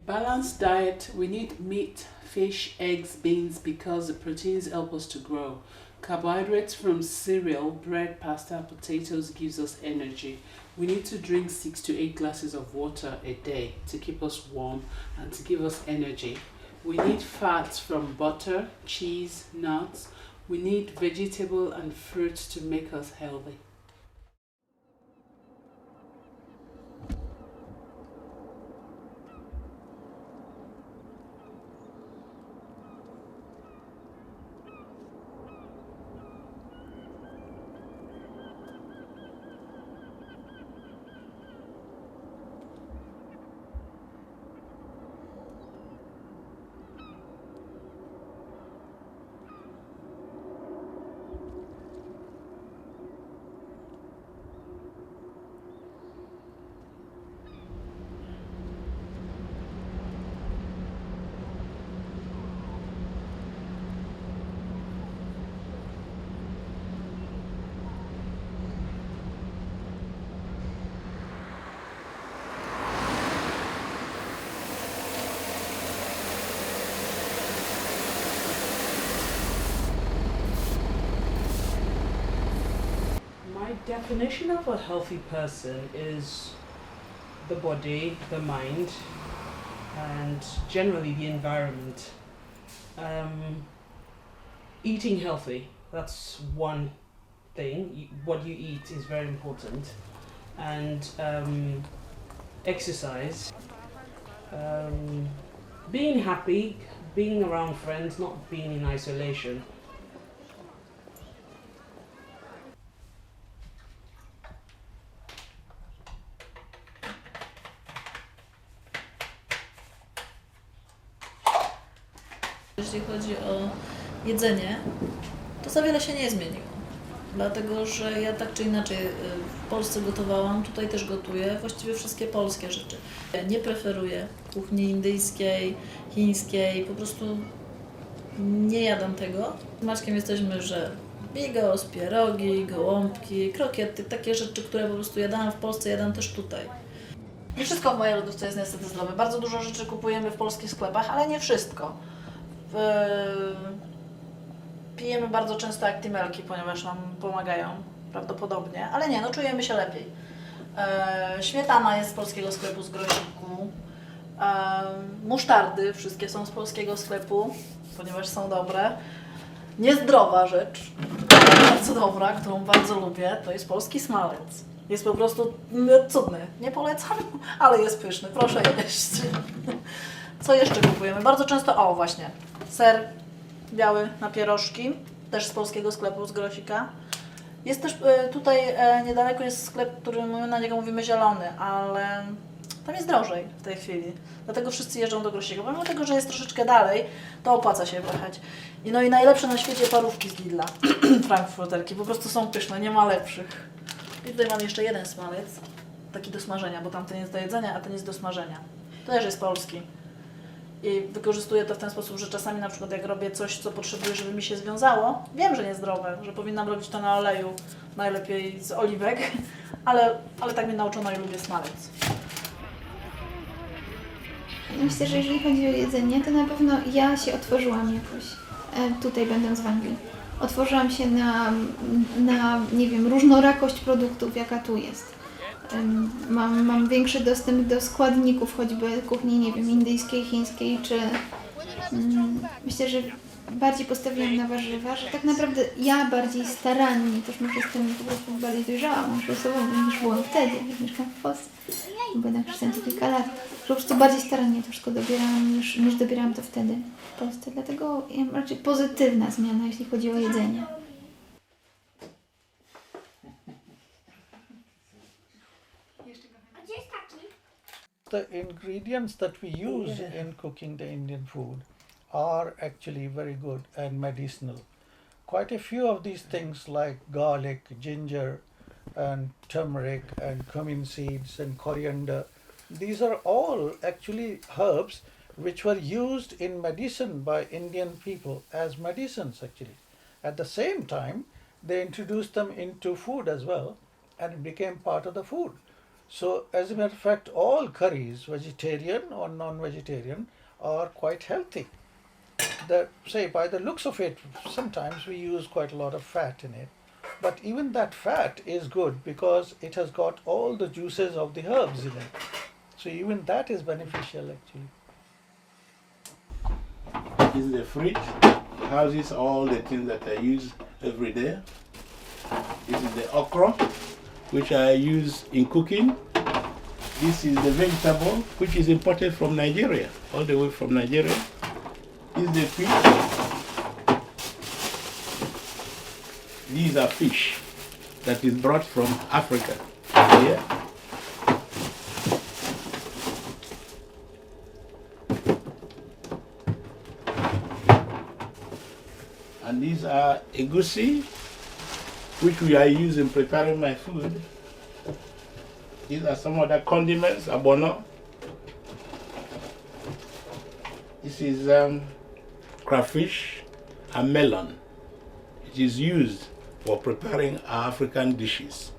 Balanced diet, we need meat, fish, eggs, beans because the proteins help us to grow. Carbohydrates from cereal, bread, pasta, potatoes gives us energy. We need to drink 6 to 8 glasses of water a day to keep us warm and to give us energy. We need fats from butter, cheese, nuts. We need vegetable and fruits to make us healthy. My definition of a healthy person is the body, the mind, and generally the environment. Eating healthy, that's one thing. What you eat is very important. And exercise. Being happy, being around friends, not being in isolation. Jeśli chodzi o jedzenie, to za wiele się nie zmieniło. Dlatego, że ja tak czy inaczej w Polsce gotowałam, tutaj też gotuję właściwie wszystkie polskie rzeczy. Nie preferuję kuchni indyjskiej, chińskiej, po prostu nie jadam tego. Z Maćkiem jesteśmy, że bigos, pierogi, gołąbki, krokiety, takie rzeczy, które po prostu jadałam w Polsce, jadam też tutaj. Nie wszystko w mojej lodówce jest niestety zdrowe. Bardzo dużo rzeczy kupujemy w polskich sklepach, ale nie wszystko. Pijemy bardzo często aktimelki, ponieważ nam pomagają prawdopodobnie, ale nie, no czujemy się lepiej. Śmietana jest z polskiego sklepu z grosiku. Musztardy wszystkie są z polskiego sklepu, ponieważ są dobre. Niezdrowa rzecz, bardzo dobra, którą bardzo lubię, to jest polski smalec. Jest po prostu cudny. Nie polecam, ale jest pyszny. Proszę jeść. Co jeszcze kupujemy? Bardzo często, o właśnie, ser biały na pierożki, też z polskiego sklepu, z grosika. Jest też tutaj niedaleko jest sklep, który my na niego mówimy zielony, ale tam jest drożej w tej chwili. Dlatego wszyscy jeżdżą do grosika. Pomimo tego, że jest troszeczkę dalej, to opłaca się jechać. I no i najlepsze na świecie parówki z Lidla, frankfurterki, po prostu są pyszne, nie ma lepszych. I tutaj mam jeszcze jeden smalec, taki do smażenia, bo tamten jest do jedzenia, a ten jest do smażenia. To też jest polski. I wykorzystuję to w ten sposób, że czasami na przykład jak robię coś, co potrzebuję, żeby mi się związało, wiem, że niezdrowe, że powinnam robić to na oleju, najlepiej z oliwek, ale tak mnie nauczono i lubię smalec. Myślę, że jeżeli chodzi o jedzenie, to na pewno ja się otworzyłam jakoś, tutaj będąc w Anglii. Otworzyłam się na nie wiem, różnorakość produktów, jaka tu jest. Mam większy dostęp do składników, choćby kuchni, nie wiem, indyjskiej, chińskiej, czy myślę, że bardziej postawiłam na warzywa, że tak naprawdę ja bardziej starannie, też może jestem po prostu bardziej dojrzała może osobą niż byłam wtedy, jak mieszkam w Polsce, bo jednak już jestem tu kilka lat, że po prostu bardziej starannie to wszystko dobierałam niż dobierałam to wtedy w Polsce, dlatego ja raczej pozytywna zmiana, jeśli chodzi o jedzenie. The ingredients that we use in cooking the Indian food are actually very good and medicinal. Quite a few of these things like garlic, ginger, and turmeric, and cumin seeds, and coriander, these are all actually herbs which were used in medicine by Indian people as medicines actually. At the same time, they introduced them into food as well, and it became part of the food. So as a matter of fact, all curries, vegetarian or non-vegetarian, are quite healthy. Say by the looks of it, sometimes we use quite a lot of fat in it. But even that fat is good because it has got all the juices of the herbs in it. So even that is beneficial actually. This is the fridge. Houses all the things that I use every day. This is the okra, which I use in cooking. This is the vegetable, which is imported from Nigeria, all the way from Nigeria. This is the fish. These are fish that is brought from Africa. Here. And these are egusi, which we are using preparing my food. These are some other condiments, abono. This is crayfish and melon. It is used for preparing our African dishes.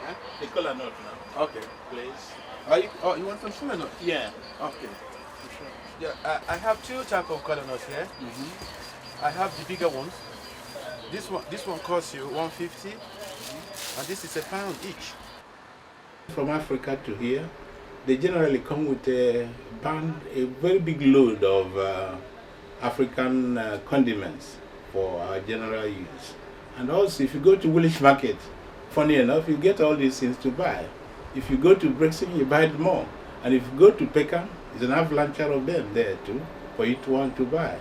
Yeah? The kola nut now. Okay. Please. You want some kola nut? Yeah. Okay. Yeah, I have two types of kola nuts here. I have the bigger ones. This one costs you 150, and this is £1 each. From Africa to here, they generally come with a very big load of African condiments for our general use. And also, if you go to Woolwich Market, funny enough, you get all these things to buy. If you go to Brixton, you buy more. And if you go to Peckham, there's an avalanche of them there too, for you to want to buy.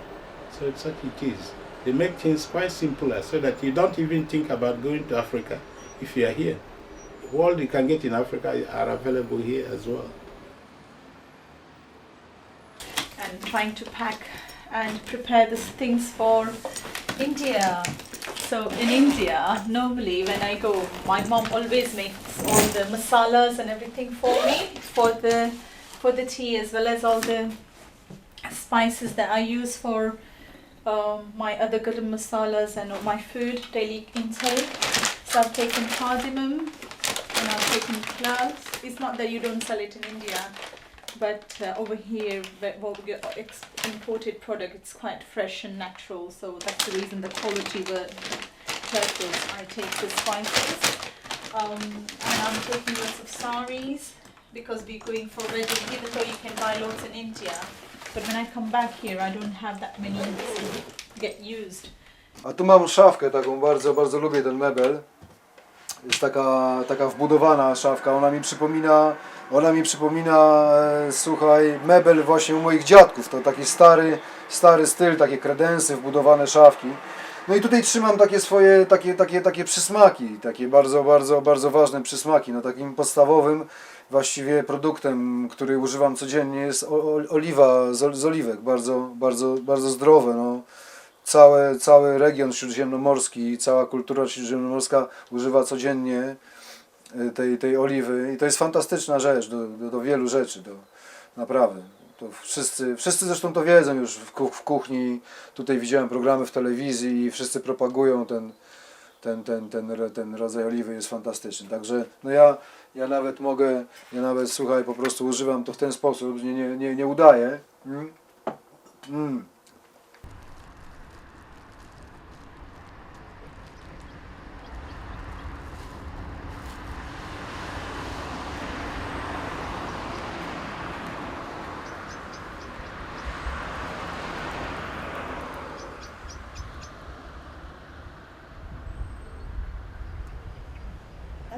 So it's such it is. They make things quite simpler so that you don't even think about going to Africa if you are here. All you can get in Africa are available here as well. And trying to pack and prepare these things for India. So in India, normally when I go, my mom always makes all the masalas and everything for me, for the tea, as well as all the spices that I use for my other garam masalas and my food daily intake. So I've taken cardamom and I've taken cloves. It's not that you don't sell it in India, but over here, what we get imported product, it's quite fresh and natural. So that's the reason the quality were purchased. I take the spices, and I'm taking lots of saris because we're going for wedding. Even though you can buy lots in India, but when I come back here, I don't have that many to get used. A tu mam szafkę taką, bardzo lubię ten mebel. Jest taka wbudowana szafka, ona mi przypomina, słuchaj, mebel właśnie u moich dziadków. To taki stary styl, takie kredensy, wbudowane szafki. No i tutaj trzymam takie swoje, takie przysmaki, takie bardzo ważne przysmaki. No takim podstawowym właściwie produktem, który używam codziennie, jest oliwa z oliwek, bardzo zdrowe. No. Cały region śródziemnomorski, cała kultura śródziemnomorska używa codziennie tej oliwy i to jest fantastyczna rzecz do wielu rzeczy, naprawdę. To wszyscy zresztą to wiedzą już w kuchni. Tutaj widziałem programy w telewizji i wszyscy propagują ten rodzaj oliwy, jest fantastyczny. Także no ja nawet słuchaj, po prostu używam to w ten sposób, nie udaję.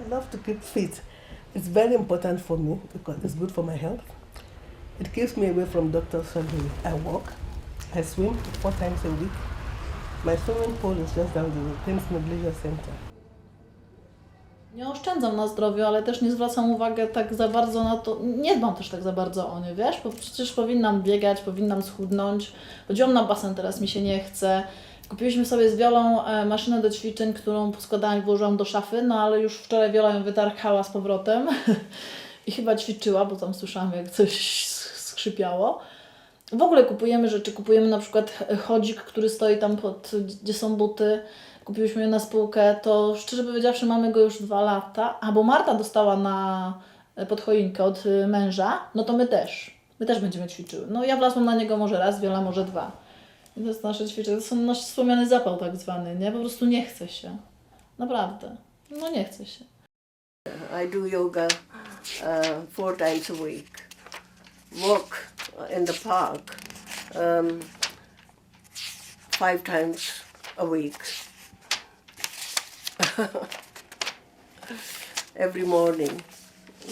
I love to keep fit. It's very important for me because it's good for my health. It keeps me away from doctor's surgery. I walk, I swim 4 times a week. My swimming pool is just down the road, Thamesmead Leisure Center. Nie oszczędzam na zdrowiu, ale też nie zwracam uwagi tak za bardzo na to, nie dbam też tak za bardzo o nie, wiesz, bo przecież powinnam biegać, powinnam schudnąć, chodziłam na basen, teraz mi się nie chce. Kupiliśmy sobie z Wiolą maszynę do ćwiczeń, którą poskładałam i włożyłam do szafy, no ale już wczoraj Wiola ją wytarkała z powrotem i chyba ćwiczyła, bo tam słyszałam, jak coś skrzypiało. W ogóle kupujemy rzeczy, kupujemy na przykład chodzik, który stoi tam gdzie są buty, kupiłyśmy je na spółkę, to szczerze powiedziawszy mamy go już 2 lata, bo Marta dostała pod choinkę od męża, no to my też będziemy ćwiczyły. No ja wlazłam na niego może raz, Wiola może 2. I to jest nasze ćwiczenie, to są nasz wspomniany zapał tak zwany, nie? Po prostu nie chce się. Naprawdę. No nie chce się. I do yoga 4 times a week. Walk in the park 5 times a week. Every morning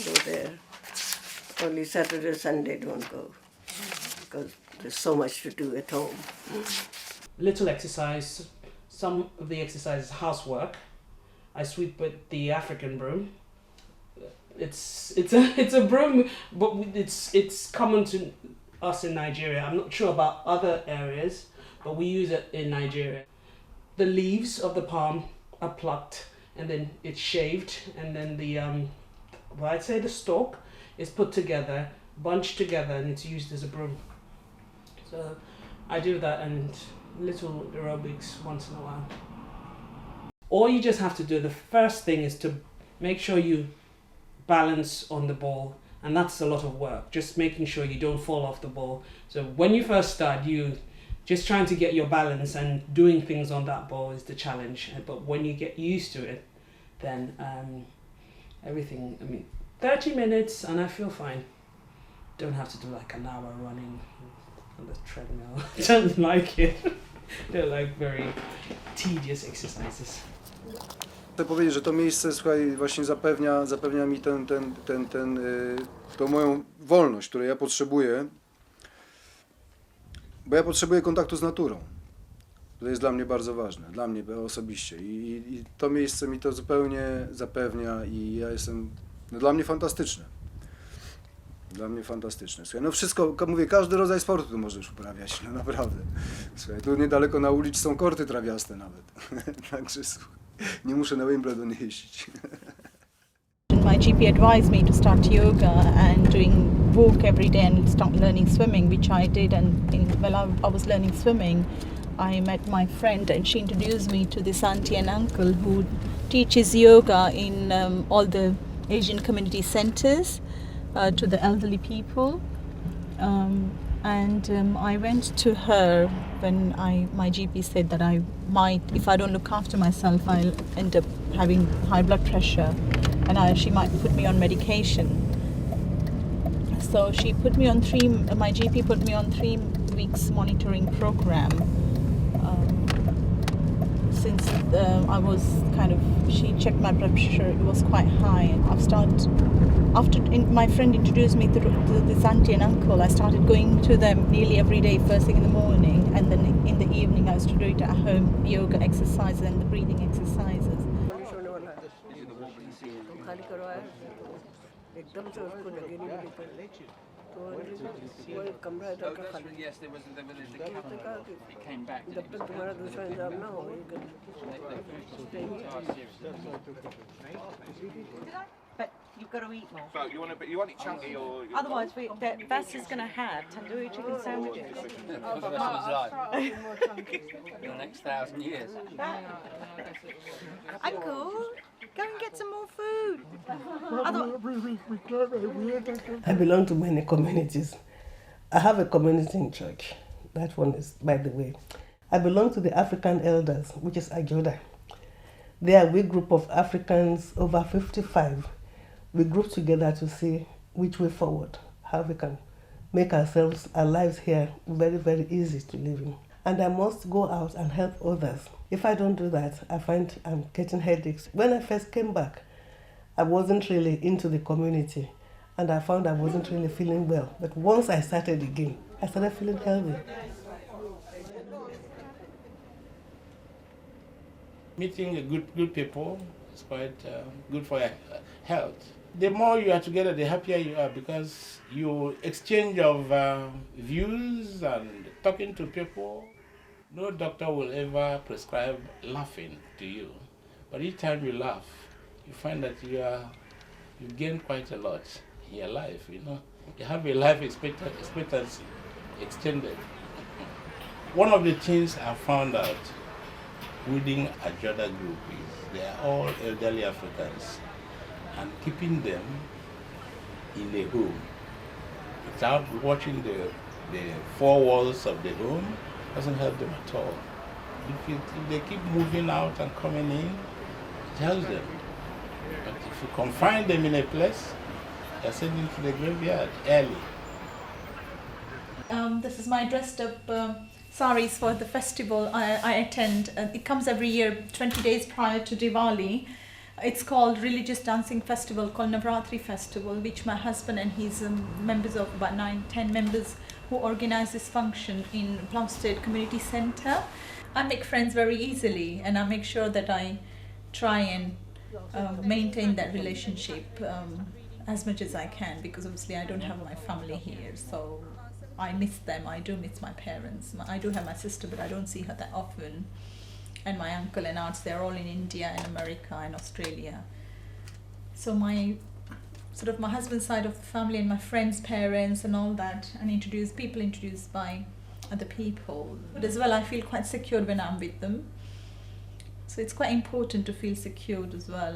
go there. Only Saturday, Sunday don't go because there's so much to do at home. Little exercise. Some of the exercise is housework. I sweep with the African broom. It's a broom, but it's common to us in Nigeria. I'm not sure about other areas, but we use it in Nigeria. The leaves of the palm are plucked and then it's shaved, and then the stalk is put together, bunched together, and it's used as a broom. So I do that and little aerobics once in a while. All you just have to do, the first thing is to make sure you balance on the ball, and that's a lot of work, just making sure you don't fall off the ball. So when you first start, you just trying to get your balance, and doing things on that ball is the challenge. But when you get used to it, then everything, 30 minutes and I feel fine. Don't have to do like an hour running on the treadmill. Don't like it. They're like very tedious exercises. Chcę powiedzieć, że to miejsce, słuchaj, właśnie zapewnia mi tą moją wolność, której ja potrzebuję, bo ja potrzebuję kontaktu z naturą. To jest dla mnie bardzo ważne, dla mnie osobiście. I to miejsce mi to zupełnie zapewnia i ja jestem, dla mnie fantastyczne. Dla mnie fantastyczne. Słuchaj, no wszystko, mówię, każdy rodzaj sportu tu możesz uprawiać, no naprawdę. Słuchaj, tu niedaleko na ulicy są korty trawiaste nawet. Także słuchaj, nie muszę na Wimbledon jeździć. My GP advised me to start yoga and doing walk every day and start learning swimming, which I did. And while I was learning swimming, I met my friend and she introduced me to this auntie and uncle who teaches yoga in all the Asian community centers to the elderly people. I went to her when my GP said that I might, if I don't look after myself, I'll end up having high blood pressure and she might put me on medication. So she put me on my GP put me on 3 weeks monitoring program. Since I was she checked my blood pressure, it was quite high. After my friend introduced me to this auntie and uncle, I started going to them nearly every day, first thing in the morning, and then in the evening I used to do it at home, yoga exercises and the breathing exercises. Yes, there was the capital. It came back. But you've got to eat more. So you want it chunky or? Otherwise, Vass is going to have tandoori chicken sandwiches. For the rest of his life. For the next 1,000 years. Uncle, go and get some more food. I belong to many communities. I have a community in church. That one is, by the way. I belong to the African Elders, which is Ajoda. They are a big group of Africans, over 55. We group together to see which way forward, how we can make our lives here very, very easy to live in. And I must go out and help others. If I don't do that, I find I'm getting headaches. When I first came back, I wasn't really into the community, and I found I wasn't really feeling well. But once I started again, I started feeling healthy. Meeting good people is quite good for your health. The more you are together, the happier you are, because you exchange of views and talking to people. No doctor will ever prescribe laughing to you, but each time you laugh, you find that you gain quite a lot in your life. You have a life expectancy extended. One of the things I found out within a Joda group is they are all elderly Africans, and keeping them in the home. Without watching the four walls of the home, doesn't help them at all. If they keep moving out and coming in, it helps them. But if you confine them in a place, they're sent into the graveyard early. This is my dressed up saris for the festival I attend. It comes every year, 20 days prior to Diwali. It's called religious dancing festival called Navratri Festival, which my husband and his members of about 9-10 members who organize this function in Plumstead Community Centre. I make friends very easily, and I make sure that I try and maintain that relationship as much as I can, because obviously I don't have my family here, so I miss them. I do miss my parents. I do have my sister, but I don't see her that often. And my uncle and aunts, they're all in India and America and Australia. So my husband's side of the family and my friends' parents and all that, and people introduced by other people. But as well, I feel quite secure when I'm with them. So it's quite important to feel secured as well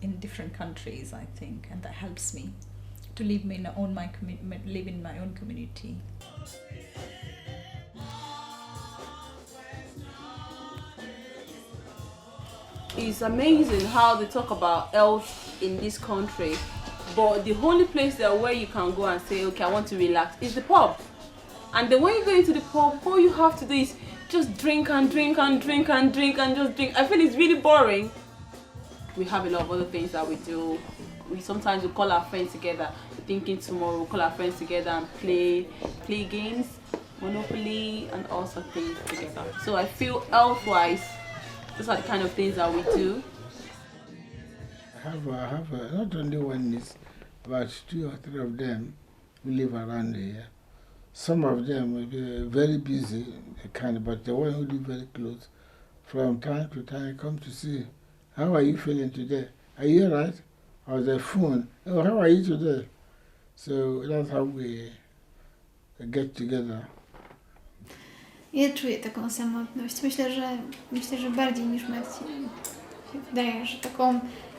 in different countries, I think, and that helps me to live in my own community. It's amazing how they talk about health in this country, but the only place there where you can go and say, okay, I want to relax, is the pub. And then when you go into the pub, all you have to do is just drink and drink and drink and drink and just drink. I feel it's really boring. We have a lot of other things that we do. Sometimes we call our friends together, thinking tomorrow we'll call our friends together and play games, Monopoly and all sorts of things together. So I feel health-wise, those are the kind of things that we do. I have not only one niece, but 2 or 3 of them who live around here. Some of them will be very busy, but the one who live very close, from time to time come to see, how are you feeling today? Are you all right? Or the phone, oh, how are you today? So that's how we get together. Ja czuję taką samotność. Myślę, że bardziej niż Marcie się wydaje, że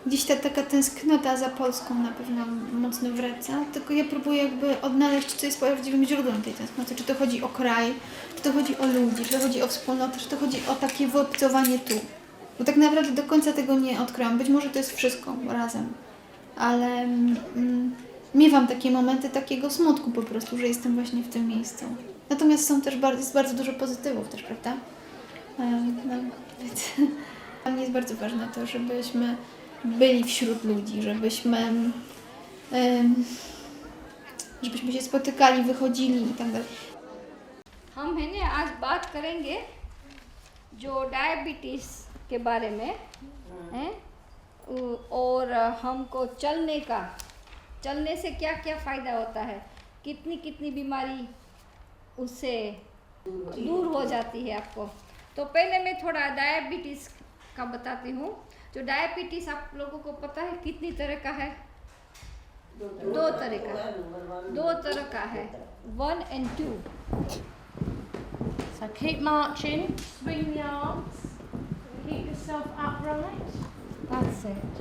gdzieś taka tęsknota za Polską na pewno mocno wraca, tylko ja próbuję jakby odnaleźć, co jest prawdziwym źródłem tej tęsknoty. Czy to chodzi o kraj, czy to chodzi o ludzi, czy to chodzi o wspólnotę, czy to chodzi o takie wyobcowanie tu. Bo tak naprawdę do końca tego nie odkryłam. Być może to jest wszystko razem, ale miewam takie momenty takiego smutku po prostu, że jestem właśnie w tym miejscu. Natomiast jest bardzo dużo pozytywów też, prawda? Więc dla mnie jest bardzo ważne to, żebyśmy byli wśród ludzi, żebyśmy się spotykali, wychodzili i tak dalej. हम है ना आज बात करेंगे जो diabetes के बारे में हैं और हमको चलने से क्या क्या फ़ायदा होता है, कितनी बीमारी उससे दूर हो जाती है आपको। तो पहले मैं थोड़ा डायबिटीज़ का बताती हूँ। जो डायबिटीज़ आप लोगों को पता है कितनी तरह का है? 2 तरह का है, 1 and 2. So keep marching, swing the arms, keep yourself upright. That's it.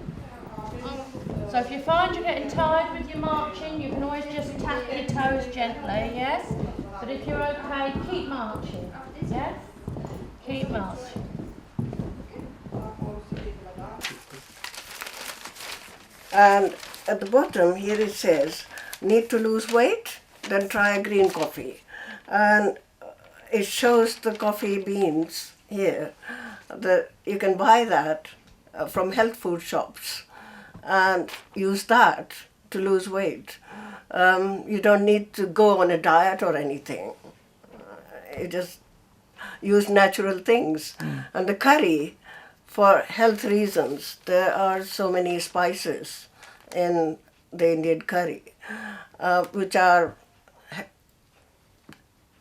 So if you find you're getting tired with your marching, you can always just tap your toes gently, yes? But if you're okay, keep marching, yes? Keep marching. And at the bottom here it says, need to lose weight? Then try a green coffee. And it shows the coffee beans here. You can buy that from health food shops and use that to lose weight. You don't need to go on a diet or anything. You just use natural things. And the curry, for health reasons, there are so many spices in the Indian curry, which are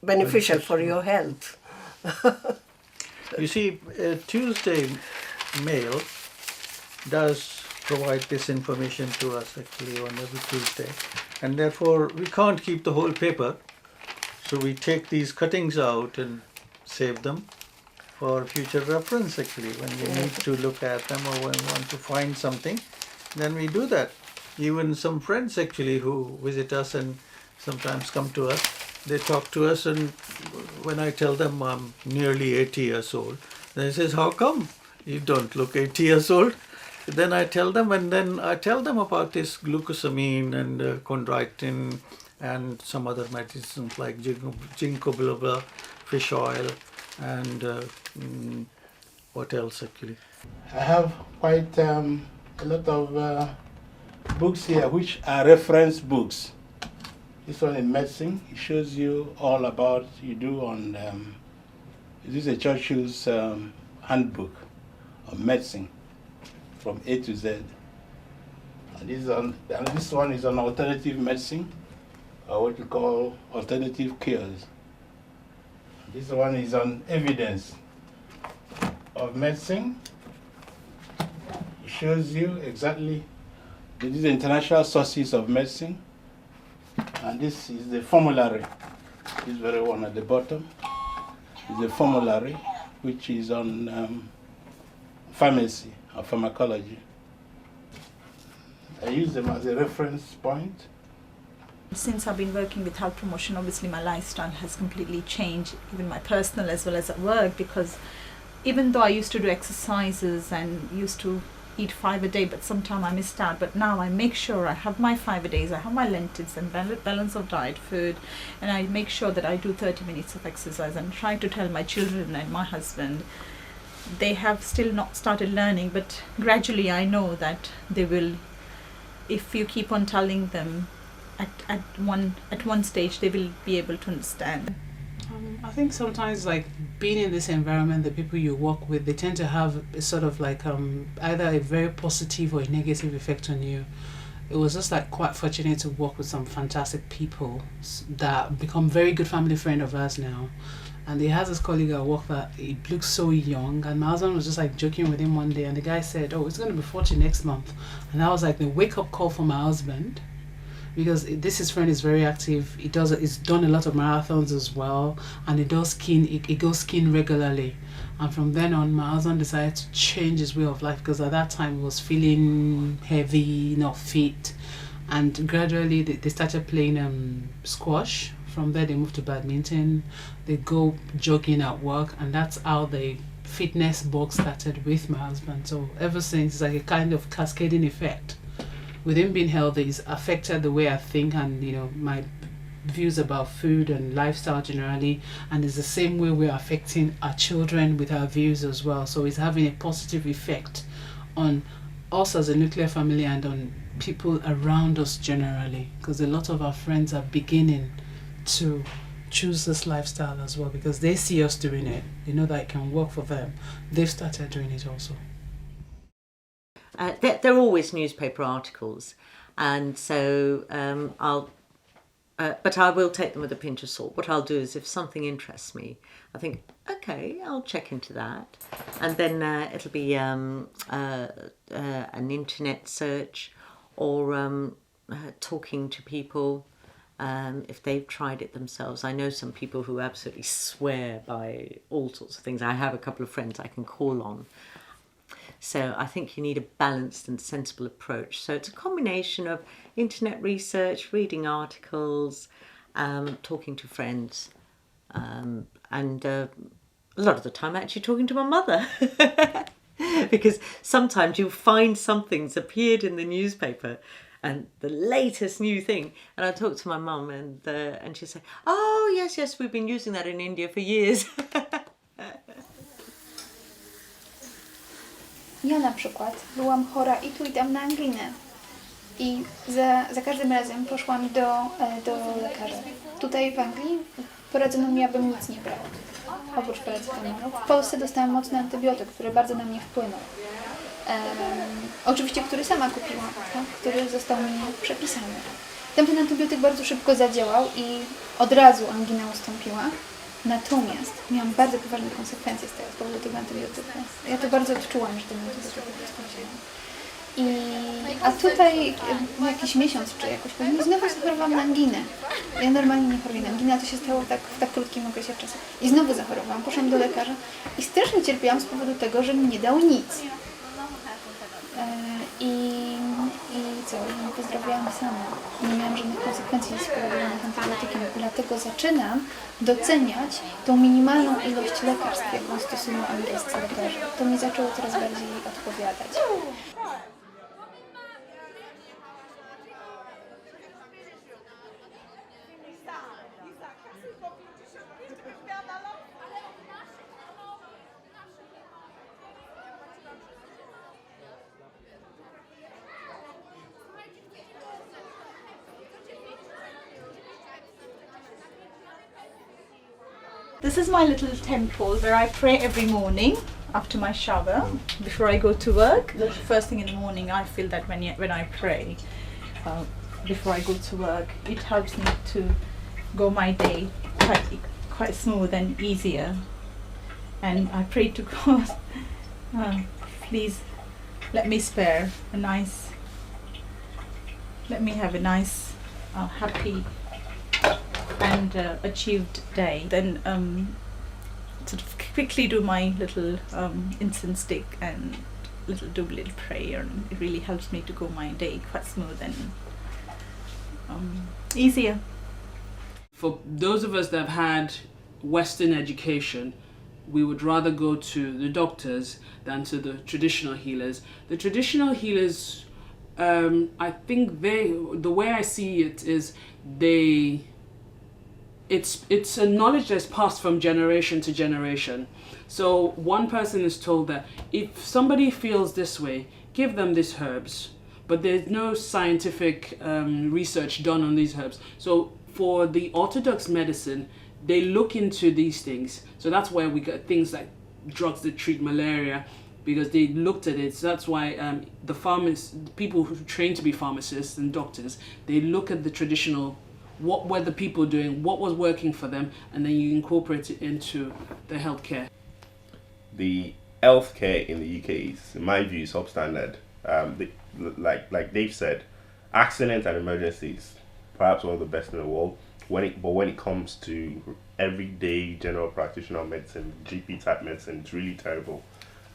beneficial for your health. You see, Tuesday Mail does provide this information to us actually on every Tuesday, and therefore we can't keep the whole paper, so we take these cuttings out and save them for future reference actually when we need to look at them or when we want to find something, then we do that. even some friends actually who visit us and sometimes come to us, they talk to us, and when I tell them I'm nearly 80 years old, they says, how come? You don't look 80 years old. Then I tell them, and then I tell them about this glucosamine and chondroitin and some other medicines like ginkgo biloba, fish oil, and what else actually? I have quite a lot of books here which are reference books. This one in medicine, it shows you all about you do on, this is a Churchill's handbook of medicine from A to Z. And this one is on alternative medicine, or what we call alternative cures. This one is on evidence of medicine. It shows you exactly these international sources of medicine. And this is the formulary. This very one at the bottom is the formulary, which is on pharmacy or pharmacology. I use them as a reference point. Since I've been working with health promotion, obviously my lifestyle has completely changed, even my personal as well as at work, because even though I used to do exercises and used to eat 5 a day, but sometimes I missed out. But now I make sure I have my 5 a days, I have my lentils and balance of diet, food, and I make sure that I do 30 minutes of exercise, and try to tell my children and my husband. They have still not started learning, but gradually I know that they will, if you keep on telling them at one stage, they will be able to understand. I think sometimes, like, being in this environment, the people you work with, they tend to have a sort of like either a very positive or a negative effect on you. It was just like quite fortunate to work with some fantastic people that become very good family friend of ours now. And he has this colleague at work that he looks so young, and my husband was just like joking with him one day, and the guy said, oh, it's going to be 40 next month. And that was like the wake-up call for my husband, because his friend is very active. He's done a lot of marathons as well, and he goes skiing regularly. And from then on, my husband decided to change his way of life, because at that time he was feeling heavy, not fit. And gradually they started playing squash. From there they moved to badminton. They go jogging at work, and that's how the fitness bug started with my husband. So ever since, it's like a kind of cascading effect. With him being healthy, it's affected the way I think and, you know, my views about food and lifestyle generally, and it's the same way we're affecting our children with our views as well. So it's having a positive effect on us as a nuclear family and on people around us generally, because a lot of our friends are beginning to choose this lifestyle as well, because they see us doing it. They know that it can work for them. They've started doing it also. There are always newspaper articles, and so but I will take them with a pinch of salt. What I'll do is, if something interests me, I think, okay, I'll check into that, and then it'll be an internet search, or talking to people if they've tried it themselves. I know some people who absolutely swear by all sorts of things. I have a couple of friends I can call on. So I think you need a balanced and sensible approach. So it's a combination of internet research, reading articles, talking to friends, and a lot of the time actually talking to my mother. Because sometimes you'll find something's appeared in the newspaper and the latest new thing, and I talk to my mum, and she'll say, oh yes, we've been using that in India for years. Ja na przykład byłam chora i tu i tam na anglinę i za każdym razem poszłam do lekarza. Tutaj w Anglii poradzono mi, abym nic nie brała, oprócz paracetamolu. W Polsce dostałam mocny antybiotyk, który bardzo na mnie wpłynął. Oczywiście, który sama kupiłam, tak? Który został mi przepisany. Ten antybiotyk bardzo szybko zadziałał i od razu angina ustąpiła. Natomiast miałam bardzo poważne konsekwencje z powodu tego antybiotyku. Ja to bardzo odczułam, że ten antybiotyk wzięłam. A tutaj jakiś miesiąc czy jakoś później znowu zachorowałam na anginę. Ja normalnie nie choruję na anginę, a to się stało w tak krótkim okresie czasu. I znowu zachorowałam, poszłam do lekarza i strasznie cierpiałam z powodu tego, że mi nie dał nic. I co? pojawiają same. Nie miałam żadnych konsekwencji z pojawianych antybiotykiem, dlatego zaczynam doceniać tą minimalną ilość lekarstw, jaką stosują angielscy lekarze. To mi zaczęło coraz bardziej odpowiadać. This is my little temple where I pray every morning after my shower, before I go to work. The first thing in the morning, I feel that when I pray before I go to work, it helps me to go my day quite smooth and easier. And I pray to God, please let me have a nice, happy and achieved day. Then sort of quickly do my little incense stick and do a little prayer, and it really helps me to go my day quite smooth and easier. For those of us that have had Western education, we would rather go to the doctors than to the traditional healers. The traditional healers, I think the way I see it is it's a knowledge that's passed from generation to generation. So one person is told that if somebody feels this way, give them these herbs, but there's no scientific research done on these herbs. So for the orthodox medicine, they look into these things. So that's why we got things like drugs that treat malaria, because they looked at it. So that's why the people who train to be pharmacists and doctors, they look at the traditional, what were the people doing, what was working for them, and then you incorporate it into the healthcare. The healthcare in the UK is, in my view, substandard. Like Dave said, accidents and emergencies, perhaps one of the best in the world. But when it comes to everyday general practitioner medicine, GP type medicine, it's really terrible.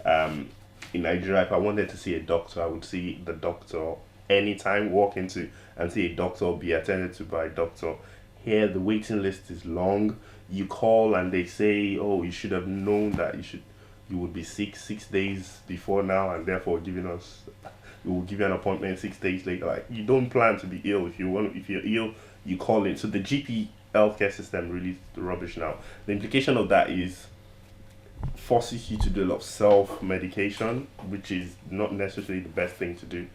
In Nigeria, if I wanted to see a doctor, I would see the doctor anytime, walk into and see a doctor, be attended to by a doctor. Here, the waiting list is long. You call and they say, oh, you should have known that you would be sick 6 days before now, and therefore we will give you an appointment 6 days later. Like, you don't plan to be ill. If you're ill, you call it. So the GP healthcare system really is rubbish now. The implication of that is forces you to do a lot of self-medication, which is not necessarily the best thing to do.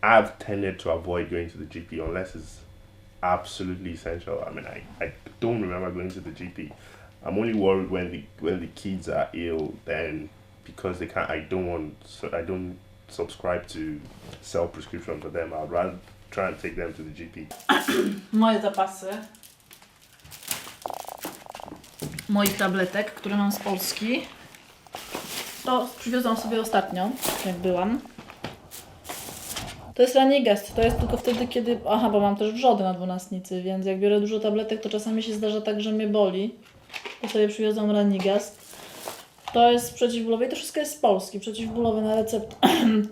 I've tended to avoid going to the GP unless it's absolutely essential. I mean, I don't remember going to the GP. I'm only worried when the kids are ill, then because they can't. I don't subscribe to self-prescription for them. I'd rather try and take them to the GP. Moje zapasy moich tabletek, które mam z Polski, to przywiozłam sobie ostatnio, jak byłam. To jest Ranigast, to jest tylko wtedy, kiedy... Aha, bo mam też wrzody na dwunastnicy, więc jak biorę dużo tabletek, to czasami się zdarza tak, że mnie boli. To sobie przywiozłam Ranigast. To jest przeciwbólowy i to wszystko jest z Polski. Przeciwbólowy na receptę.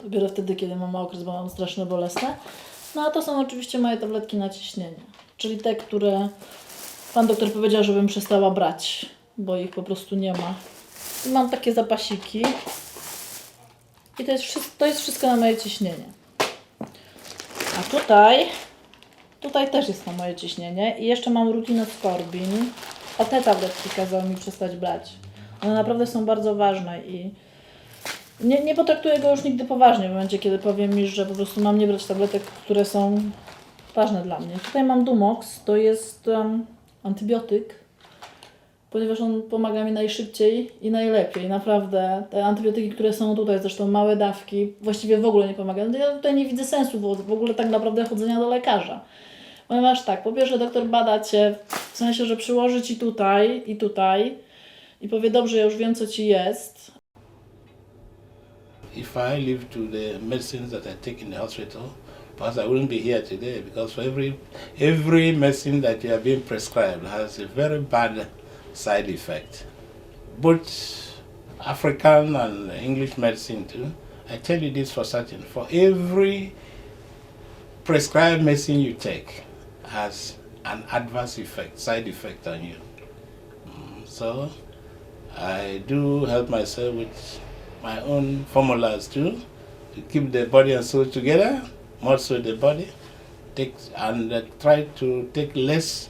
To biorę wtedy, kiedy mam okres, bo mam straszne bolesne. No a to są oczywiście moje tabletki na ciśnienie. Czyli te, które pan doktor powiedział, żebym przestała brać, bo ich po prostu nie ma. I mam takie zapasiki. I to jest wszystko na moje ciśnienie. A tutaj też jest na moje ciśnienie. I jeszcze mam rutinoskorbin. O, te tabletki kazały mi przestać brać. One naprawdę są bardzo ważne i nie potraktuję go już nigdy poważnie w momencie, kiedy powiem mi, że po prostu mam nie brać tabletek, które są ważne dla mnie. Tutaj mam Dumox, to jest antybiotyk, ponieważ on pomaga mi najszybciej i najlepiej. Naprawdę te antybiotyki, które są tutaj, zresztą małe dawki, właściwie w ogóle nie pomagają. Ja tutaj nie widzę sensu w ogóle tak naprawdę chodzenia do lekarza. Ponieważ tak, po pierwsze doktor bada Cię, w sensie, że przyłoży Ci tutaj i powie, dobrze, ja już wiem, co Ci jest. If I live to the medicines that I take in the hospital, perhaps I wouldn't be here today, because for every medicine that you are being prescribed has a very bad side effect. Both African and English medicine too. I tell you this for certain. For every prescribed medicine you take has an adverse effect, side effect on you. So I do help myself with my own formulas too, to keep the body and soul together, more so the body, and try to take less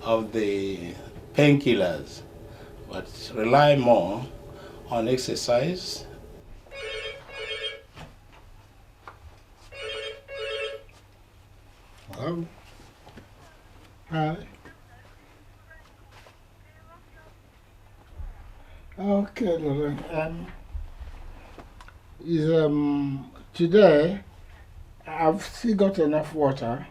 of the painkillers, but rely more on exercise. Hello. Hi. Okay, Lauren. Today I've still got enough water.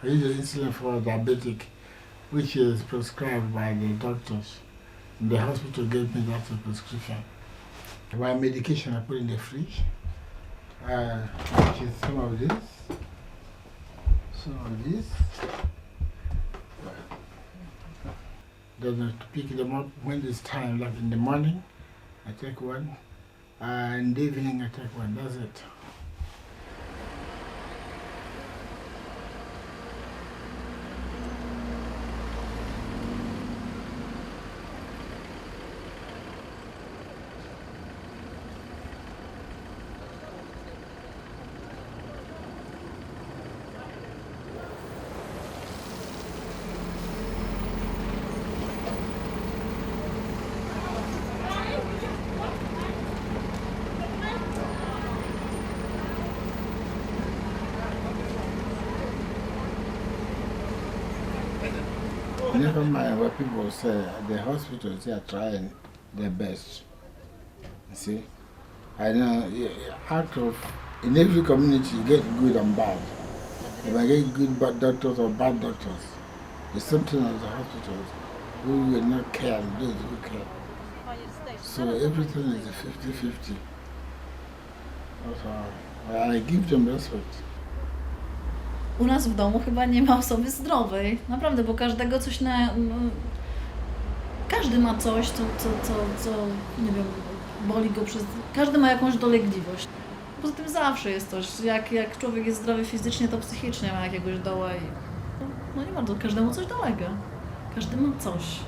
I use insulin for diabetic, which is prescribed by the doctors. The hospital gave me that prescription. My medication I put in the fridge, which is some of this. Then I pick them up when it's time, like in the morning, I take one, and in the evening I take one, that's it. Never mind what people say, the hospitals, they are trying their best. You see? I know, in every community, you get good and bad. If I get good bad doctors or bad doctors, it's something as the hospitals who will not care and those who care. So everything is a 50-50. I give them respect. U nas w domu chyba nie ma osoby zdrowej, naprawdę, bo każdego coś każdy ma coś, co nie wiem, boli go każdy ma jakąś dolegliwość. Poza tym zawsze jest coś, jak człowiek jest zdrowy fizycznie, to psychicznie ma jakiegoś doła i nie bardzo, każdemu coś dolega, każdy ma coś.